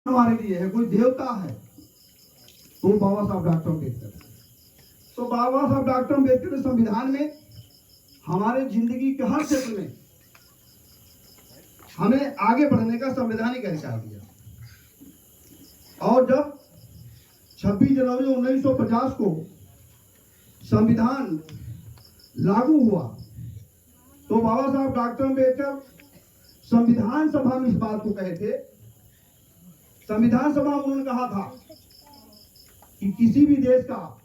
हमारे लिए है, कोई देवता है तो बाबा साहब डॉक्टर अम्बेडकर। तो बाबा साहब डॉक्टर अम्बेडकर ने संविधान में हमारे जिंदगी के हर क्षेत्र में हमें आगे बढ़ने का संवैधानिक अधिकार दिया। और जब 26 जनवरी 1950 को संविधान लागू हुआ तो बाबा साहब डॉक्टर अम्बेडकर संविधान सभा में इस बात को कहे थे। संविधान सभा में उन्होंने कहा था कि किसी भी देश का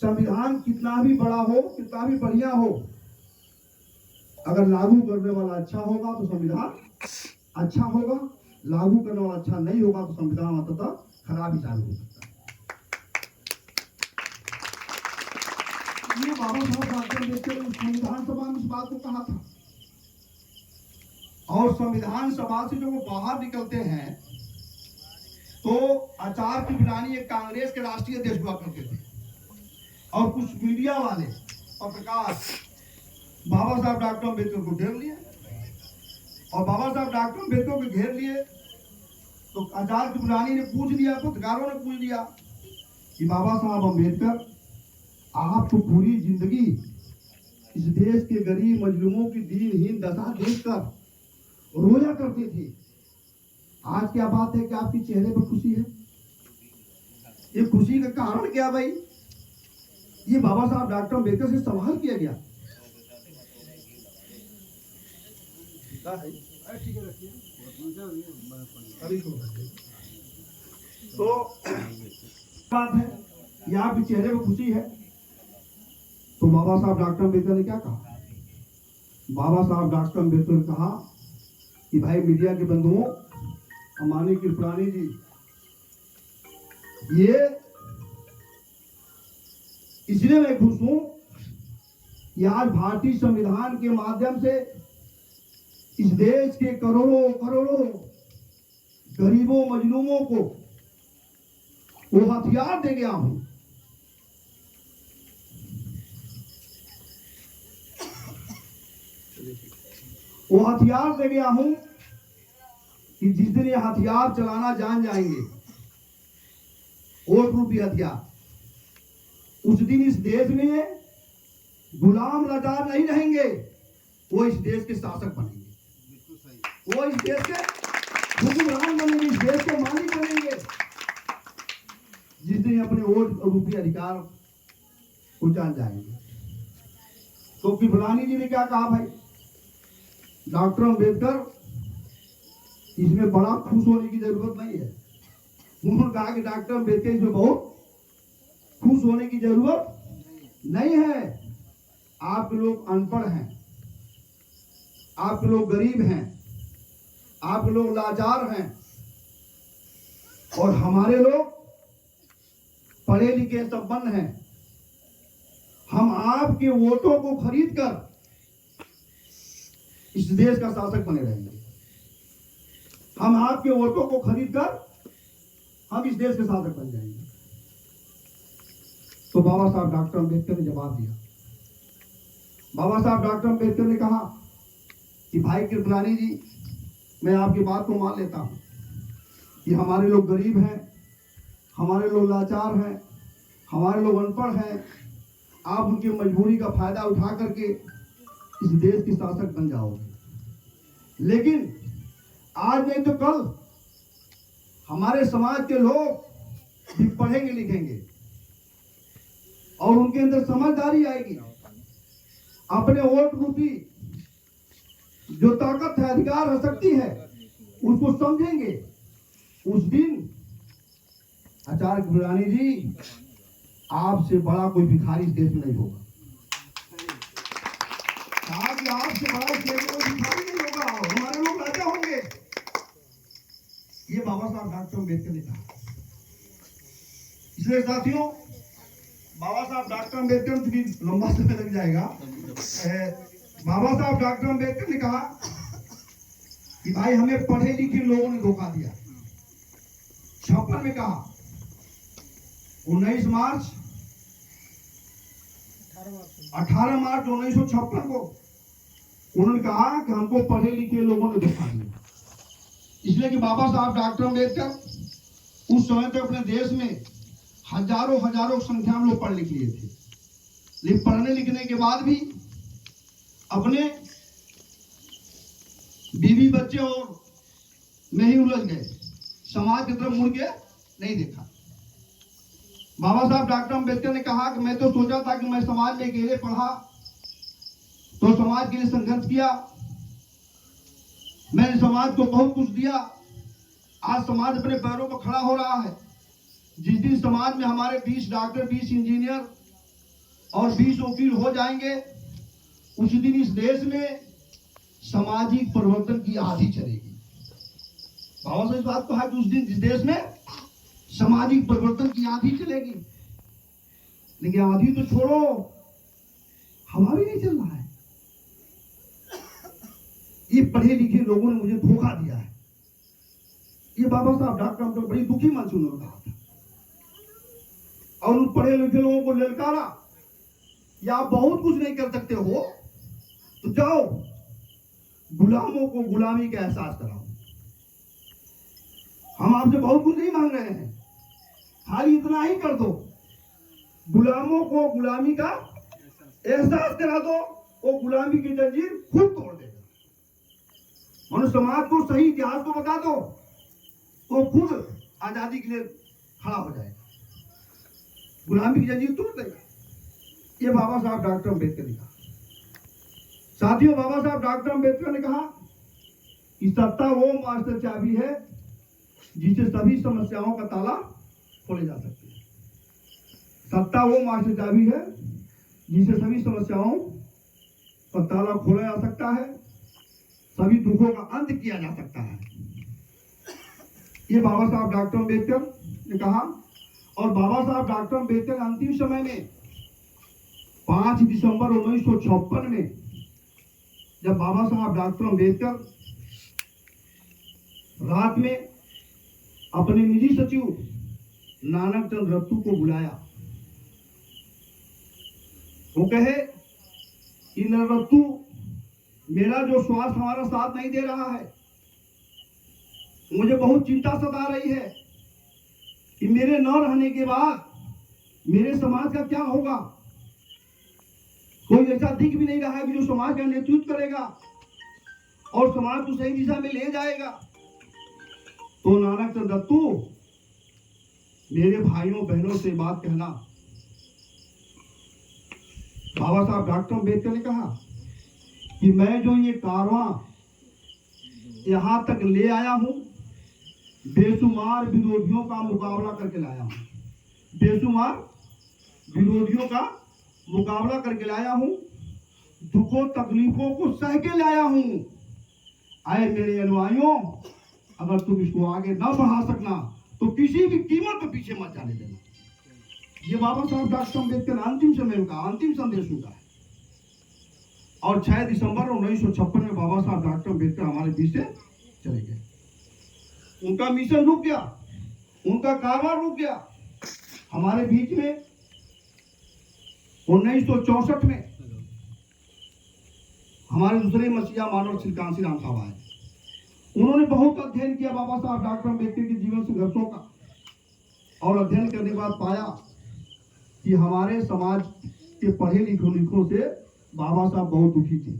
संविधान कितना भी बड़ा हो, कितना भी बढ़िया हो, अगर लागू करने वाला अच्छा होगा तो संविधान अच्छा होगा, लागू करने वाला अच्छा नहीं होगा तो संविधान अंततः खराब ही चालू हो सकता है। ये बाबा साहब डॉक्टर अम्बेडकर ने संविधान सभा में इस बात को कहा था। और संविधान सभा से जो वो बाहर निकलते हैं तो आचार्य कृपलानी एक कांग्रेस के राष्ट्रीय अध्यक्ष हुआ करते थे और कुछ मीडिया वाले पत्रकार बाबा साहब डॉक्टर अम्बेडकर को घेर लिए और बाबा साहब डॉक्टर अम्बेडकर को घेर लिए तो आचार्य कृपलानी ने पूछ लिया, पत्रकारों ने पूछ लिया कि बाबा साहब अम्बेडकर, आप तो पूरी जिंदगी इस देश के गरीब मजलूमों की दीनहीन दशा देखकर रोया करते थे, आज क्या बात है कि आपके चेहरे पर खुशी है? ये खुशी का कारण क्या भाई? ये बाबा साहब डॉक्टर अम्बेडकर से सवाल किया गया। तो बात है कि आपके चेहरे पर खुशी है तो बाबा साहब डॉक्टर अम्बेडकर ने क्या कहा? बाबा साहब डॉक्टर अम्बेडकर ने कहा कि भाई मीडिया के बंधुओं, माननीय कृपलानी जी, ये इसलिए मैं खुश हूं कि आज भारतीय संविधान के माध्यम से इस देश के करोड़ों करोड़ों गरीबों मजलूमों को वो हथियार दे गया हूं। वो हथियार दे गया हूं कि जिस दिन ये हथियार चलाना जान जाएंगे, वोट रूपी हथियार, उस दिन इस देश में गुलाम लाचार नहीं रहेंगे, वो इस देश के शासक बनेंगे, वो इस देश के हुक्मरान बनेंगे, इस देश के मालिक बनेंगे जिस दिन अपने वोट रूपी अधिकार को जान जाएंगे। तो कृपलानी जी ने क्या कहा भाई? डॉक्टर अम्बेडकर, इसमें बड़ा खुश होने की जरूरत नहीं है। उन्होंने कहा कि डॉक्टर अम्बेडकर, इसमें बहुत खुश होने की जरूरत नहीं है। आप लोग अनपढ़ हैं, आप लोग गरीब हैं, आप लोग लाचार हैं और हमारे लोग पढ़े लिखे संपन्न हैं। हम आपके वोटों को खरीद कर इस देश का शासक बने रहेंगे। हम आपके वोटों को खरीदकर हम इस देश के शासक बन जाएंगे। तो बाबा साहब डॉक्टर अम्बेडकर ने जवाब दिया। बाबा साहब डॉक्टर अम्बेडकर ने कहा कि भाई कृपलानी जी, मैं आपकी बात को मान लेता हूं कि हमारे लोग गरीब हैं, हमारे लोग लाचार हैं, हमारे लोग अनपढ़ हैं, आप उनकी मजबूरी का फायदा उठा करके इस देश के शासक बन जाओगे। लेकिन आज नहीं तो कल हमारे समाज के लोग भी पढ़ेंगे लिखेंगे और उनके अंदर समझदारी आएगी, अपने वोट रूपी जो ताकत है, अधिकार है, शक्ति है, उसको समझेंगे। उस दिन आचार्य कृपलानी जी, आपसे बड़ा कोई भिखारी इस देश में नहीं होगा। आपसे बड़ा इस देश में कोई भिखारी नहीं होगा, हमारे लोग राजा होंगे। ये बाबा साहब डॉक्टर अम्बेडकर ने कहा। इसलिए साथियों, बाबा साहब डॉक्टर अम्बेडकर, चूंकि लंबा समय लग जाएगा, बाबा साहब डॉक्टर अम्बेडकर ने कहा कि भाई हमें पढ़े लिखे लोगों ने धोखा दिया। 56 में कहा, 18 मार्च 1956 को उन्होंने कहा कि हमको पढ़े लिखे लोगों ने धोखा दिया। इसलिए कि बाबा साहब डॉक्टर अम्बेडकर उस समय तक अपने देश में हजारों हजारों संख्या में लोग पढ़ लिख लिए थे, लेकिन पढ़ने लिखने के बाद भी अपने बीवी बच्चे और में ही उलझ गए, समाज की तरफ मुड़ के नहीं देखा। बाबा साहब डॉक्टर अम्बेडकर ने कहा कि मैं तो सोचा था कि मैं समाज में अकेले पढ़ा तो समाज के लिए संघर्ष किया, मैंने समाज को बहुत कुछ दिया, आज समाज अपने पैरों पर खड़ा हो रहा है। जिस दिन समाज में हमारे 20 डॉक्टर, 20 इंजीनियर और 20 वकील हो जाएंगे, उस दिन इस देश में सामाजिक परिवर्तन की आंधी चलेगी। बाबा साहब इस बात को है कि उस दिन इस देश में सामाजिक परिवर्तन की आंधी चलेगी। लेकिन आंधी तो छोड़ो, हवा भी नहीं चल रहा है। ये पढ़े लिखे लोगों ने मुझे धोखा दिया है। ये बाबा साहब डॉक्टर अम्बेडकर बड़ी दुखी मन से उन्होंने कहा था और उन पढ़े लिखे लोगों को ललकारा, या आप बहुत कुछ नहीं कर सकते हो तो जाओ गुलामों को गुलामी का एहसास कराओ। हम आपसे बहुत कुछ नहीं मांग रहे हैं, खाली इतना ही कर दो, गुलामों को गुलामी का एहसास करा दो, वो गुलामी की जंजीर खुद तोड़ देगा। मनुष्य समाज को सही इतिहास को बता दो, वो खुद आजादी के लिए खड़ा हो जाएगा, गुलामी की जंजीर तोड़ देगा। ये बाबा साहब डॉक्टर अम्बेडकर ने कहा। साथियों, बाबा साहब डॉक्टर अम्बेडकर ने कहा कि सत्ता वो मास्टर चाबी है जिससे सभी समस्याओं का ताला खोले जा सकते हैं। सत्ता वो मास्टर चाबी है जिससे सभी समस्याओं का ताला खोला जा सकता है, सभी दुखों का अंत किया जा सकता है। ये बाबा साहब डॉक्टर अम्बेडकर ने कहा। और बाबा साहब डॉक्टर अम्बेडकर अंतिम समय में 5 दिसंबर 1956 में जब बाबा साहब डॉक्टर अम्बेडकर रात में अपने निजी सचिव नानक चंद रत्तू को बुलाया, वो कहे कि रत्तू, मेरा जो स्वास्थ्य हमारा साथ नहीं दे रहा है, मुझे बहुत चिंता सता रही है कि मेरे न रहने के बाद मेरे समाज का क्या होगा। कोई ऐसा दिख भी नहीं रहा है कि जो समाज का नेतृत्व करेगा और समाज को सही दिशा में ले जाएगा। तो नानक चंद रत्तू, मेरे भाइयों बहनों से बात कहना। बाबा साहब डॉक्टर अम्बेडकर ने कहा कि मैं जो ये कारवां यहां तक ले आया हूं, बेशुमार विरोधियों का मुकाबला करके लाया हूं, बेशुमार विरोधियों का मुकाबला करके लाया हूं, दुखों तकलीफों को सह के लाया हूं। आए मेरे अनुयायियों, अगर तुम इसको आगे ना बढ़ा सकना तो किसी भी कीमत पर पीछे मत जाने देना। ये बाबा साहब डॉक्टर अम्बेडकर अंतिम समय का अंतिम संदेश उनका है। और 6 दिसंबर 1956 में बाबा साहब डॉक्टर अम्बेडकर हमारे बीच से चले गए। उनका मिशन रुक गया, उनका कारवां रुक गया। हमारे बीच में 1964 में हमारे दूसरे मसीहा मानव श्री कांशीराम साहब आए। उन्होंने बहुत अध्ययन किया बाबा साहब डॉक्टर अम्बेडकर के जीवन संघर्षों का, और अध्ययन करने के बाद पाया कि हमारे समाज के पढ़े लिखे लोगों से बाबा साहब बहुत दुखी थे।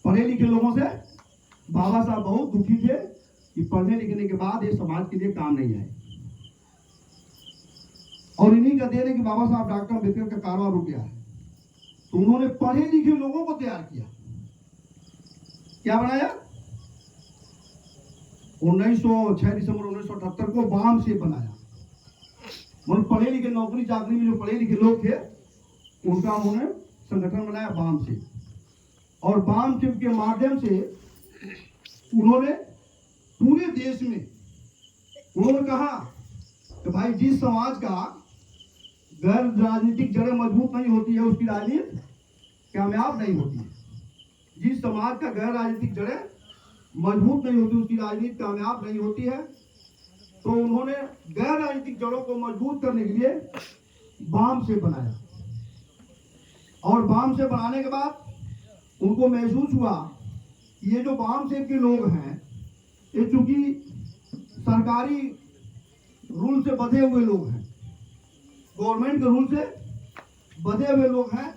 पढ़े लिखे लोगों से बाबा साहब बहुत दुखी थे कि पढ़ने लिखने के बाद ये समाज के लिए काम नहीं आए। और इन्हीं का देन है कि बाबा साहब डॉक्टर अम्बेडकर का कारवां रुक गया है। तो उन्होंने पढ़े लिखे लोगों को तैयार किया। क्या बनाया? 6 दिसंबर 1978 को बाम से बनाया। मतलब पढ़े लिखे नौकरी चाकरी में जो पढ़े लिखे लोग थे उनका उन्होंने संगठन बनाया बाम से। और बाम से के माध्यम से उन्होंने पूरे देश में उन्होंने कहा कि भाई, जिस समाज का गैर राजनीतिक जड़ें मजबूत नहीं होती है उसकी राजनीति कामयाब नहीं होती है। जिस समाज का गैर राजनीतिक जड़ें मजबूत नहीं होती उसकी राजनीति कामयाब नहीं होती है। तो उन्होंने गैर राजनीतिक जड़ों को मजबूत करने के लिए बाम से बनाया। और बाम से बनाने के बाद उनको महसूस हुआ कि ये जो बाम से के लोग हैं, ये चूंकि सरकारी रूल से बंधे हुए लोग हैं, गवर्नमेंट के रूल से बंधे हुए लोग हैं।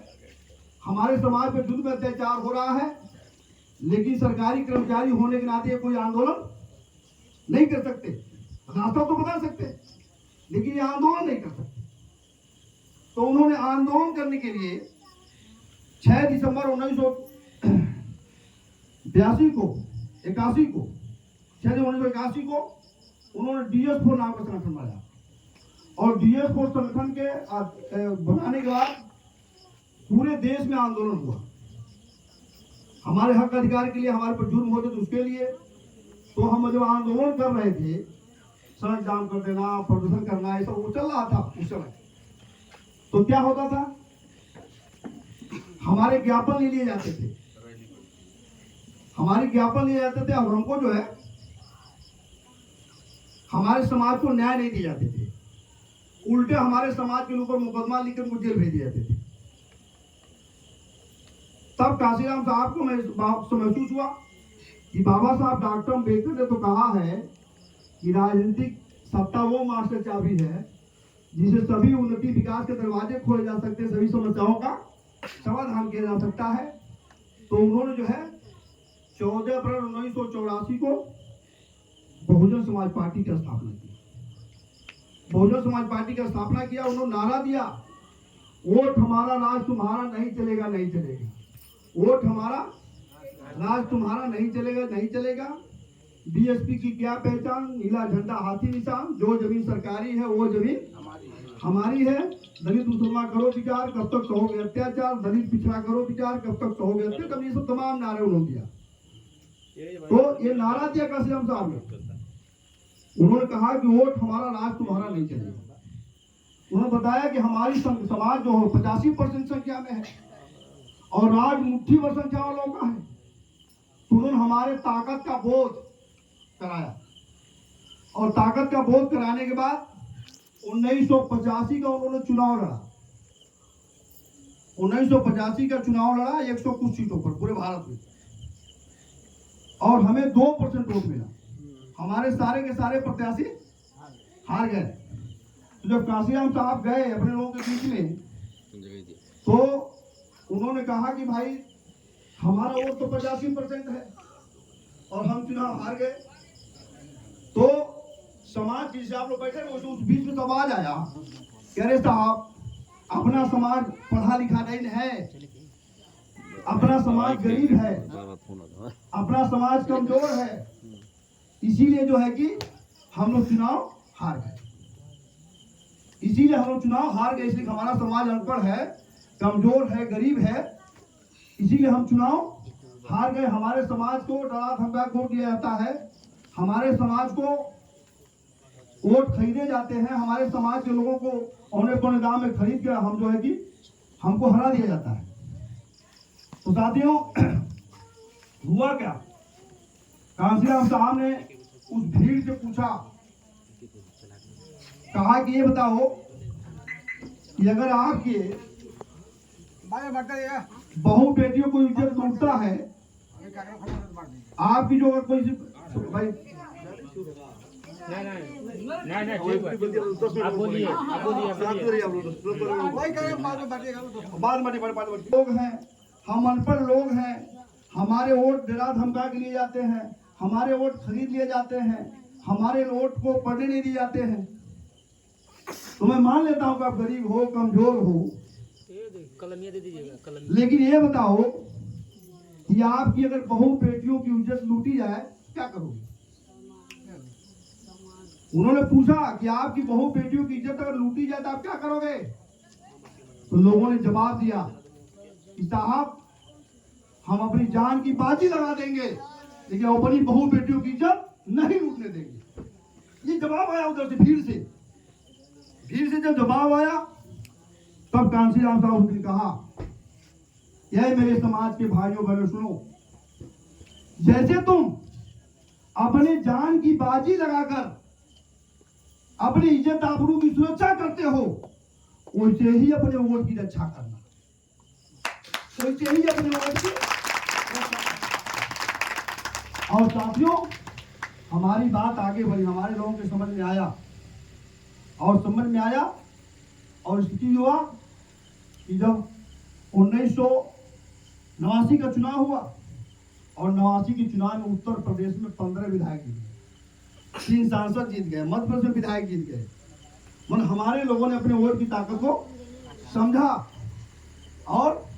हमारे समाज पे जुल्म अत्याचार हो रहा है, लेकिन सरकारी कर्मचारी होने के नाते कोई आंदोलन नहीं कर सकते। रास्ता तो बता सकते, लेकिन ये आंदोलन नहीं कर सकते। तो उन्होंने आंदोलन करने के लिए 6 दिसंबर 1981 को 1981 को उन्होंने DS4 नाम का संगठन बनाया। और DS4 संगठन के बनाने के बाद पूरे देश में आंदोलन हुआ। हमारे हक अधिकार के लिए, हमारे पर जुर्म होते तो उसके लिए। तो हम जब आंदोलन कर रहे थे, सड़क जाम कर देना, प्रदर्शन करना, ये सब वो चल रहा था उस समय। तो क्या होता था, हमारे ज्ञापन ले लिए जाते थे, हमारे ज्ञापन लिए जाते थे, और हमको जो है हमारे समाज को न्याय नहीं दिए जाते थे। उल्टे हमारे समाज के ऊपर मुकदमा लिखकर उनको जेल भेजे जाते थे। तब काशीराम साहब को महसूस हुआ कि बाबा साहब डॉक्टर अम्बेडकर ने तो कहा है कि राजनीतिक सत्ता वो मास्टर चाबी है जिसे सभी उन्नति विकास के दरवाजे खोले जा सकते हैं, सभी समस्याओं का समाधान किया जा सकता है। तो उन्होंने जो है 14 अप्रैल 1984 को बहुजन समाज पार्टी की स्थापना की। बहुजन समाज पार्टी की स्थापना किया। उन्होंने नारा दिया, वोट हमारा राज तुम्हारा, नहीं चलेगा नहीं चलेगा। वोट हमारा राज तुम्हारा, नहीं चलेगा नहीं चलेगा। बीएसपी की क्या पहचान, नीला झंडा हाथी निशान, जो जमीन सरकारी है वो जमीन हमारी है। दलित मुसलमान करो विचार, कब तक सहोगे अत्याचार, दलित पिछड़ा करो विचार, कब तक सहोगे अत्याचार। ये सब तमाम नारे उन्होंने दिया। तो ये नारा दिया काशीराम साहब ने। उन्होंने कहा कि वोट हमारा राज तुम्हारा, नहीं चलेगा। उन्होंने बताया कि हमारी समाज जो 85% संख्या में है और राज मुट्ठी भर संख्या वालों का है। तो उन्होंने हमारे ताकत का बोध कराया, और ताकत का बोध कराने के बाद 1985 का उन्होंने चुनाव लड़ा। 1985 का चुनाव लड़ा 100 कुछ सीटों पर पूरे भारत में, और हमें 2% वोट मिला। हमारे सारे के सारे प्रत्याशी हार गए। तो जब काशीराम साहब गए अपने लोगों के बीच में, तो उन्होंने कहा कि भाई हमारा वोट तो 85% है और हम चुनाव हार गए। तो समाज जिसे आप लोग बैठे उस बीच में तो आवाज आया, कह रहे साहब अपना समाज पढ़ा लिखा नहीं है, अपना समाज गरीब है, अपना समाज कमजोर है, इसीलिए जो है कि हम लोग चुनाव हार गए। इसीलिए हम लोग चुनाव हार गए, इसलिए हमारा समाज अनपढ़ है, कमजोर है, गरीब है, इसीलिए हम चुनाव हार गए। हमारे समाज को डरा धमका वोट दिया जाता है, हमारे समाज को वोट खरीदे जाते हैं, हमारे समाज के लोगों को औने पौने दाम में खरीद कर हम जो है कि हमको हरा दिया जाता है। तो साथियों हुआ क्या, काशीराम साहब ने उस भीड़ से पूछा, कहा कि ये बताओ कि अगर आपके बहु बेटियों को इज्जत लूटता है, आपकी जो अगर कोई भाई लोग हैं, हम अनपढ़ लोग हैं, हमारे वोट डरा धमका के लिए जाते हैं, हमारे वोट खरीद लिए जाते हैं, हमारे वोट को पढ़ने नहीं दिए जाते हैं। तो मैं मान लेता हूं कि आप गरीब हो, कमजोर हो, लेकिन ये बताओ कि आपकी अगर बहु बेटियों की इज्जत लूटी जाए क्या करोगे? उन्होंने पूछा कि आपकी बहु बेटियों की इज्जत अगर लूटी जाए तो आप क्या करोगे? तो लोगों ने जवाब दिया कि साहब हम अपनी जान की बाजी लगा देंगे, लेकिन अपनी बहु बेटियों की इज्जत नहीं लूटने देंगे। ये जवाब आया उधर से, भीड़ से जब जवाब आया तब काशीराम साहब ने कहा, यह मेरे समाज के भाइयों बहनों सुनो, जैसे तुम अपने जान की बाजी लगाकर अपनी इज्जत आबरू की सुरक्षा करते हो, वैसे ही अपने वोट की रक्षा करना, वैसे ही अपने वोट की। और साथियों हमारी बात आगे बढ़ी, हमारे लोगों के समझ में आया और स्थिति हुआ कि जब 1989 का चुनाव हुआ और 89 के चुनाव में उत्तर प्रदेश में 15 विधायक जीत गए, 3 सांसद जीत गए, मध्य प्रदेश में विधायक जीत गए। मतलब हमारे लोगों ने अपने वोट की ताकत को समझा और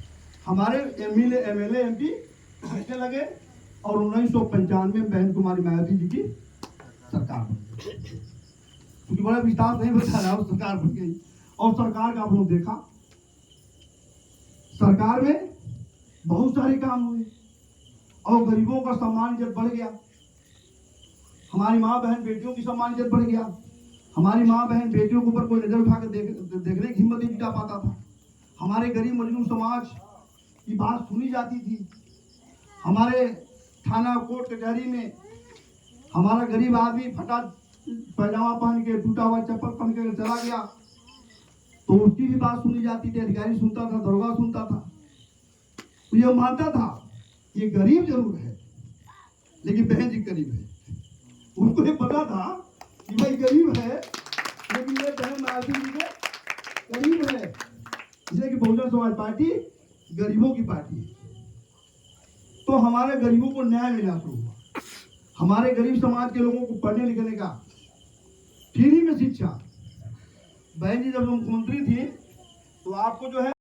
हमारे एमएलए एमपी जीतने लगे और 1995 में बहन कुमारी मायावती जी की सरकार बन गई। क्योंकि बड़ा विस्तार नहीं बता रहा, सरकार बन गई और सरकार का आप लोग देखा, सरकार में बहुत सारे काम हुए और गरीबों का सम्मान इज्जत बढ़ गया, हमारी माँ बहन बेटियों की सम्मान इज्जत बढ़ गया। हमारी माँ बहन बेटियों के ऊपर कोई नजर उठा कर देखने की हिम्मत नहीं जुटा पाता था। हमारे गरीब मजलूम समाज की बात सुनी जाती थी। हमारे थाना कोर्ट कचहरी में हमारा गरीब आदमी फटा पैजामा पहन के, टूटा हुआ चप्पल पहन के चला गया तो उसकी भी बात सुनी जाती थी, अधिकारी सुनता था, दरोगा सुनता था। तो ये मानता था ये गरीब जरूर है लेकिन बहन जी गरीब है। उनको ये पता था कि भाई गरीब है लेकिन ये बहन मायावती जी के गरीब है, इसलिए कि बहुजन समाज पार्टी गरीबों की पार्टी है। तो हमारे गरीबों को न्याय मिला शुरू हुआ। हमारे गरीब समाज के लोगों को पढ़ने लिखने का फ्री में शिक्षा। बहन जी जब मुख्यमंत्री थी तो आपको जो है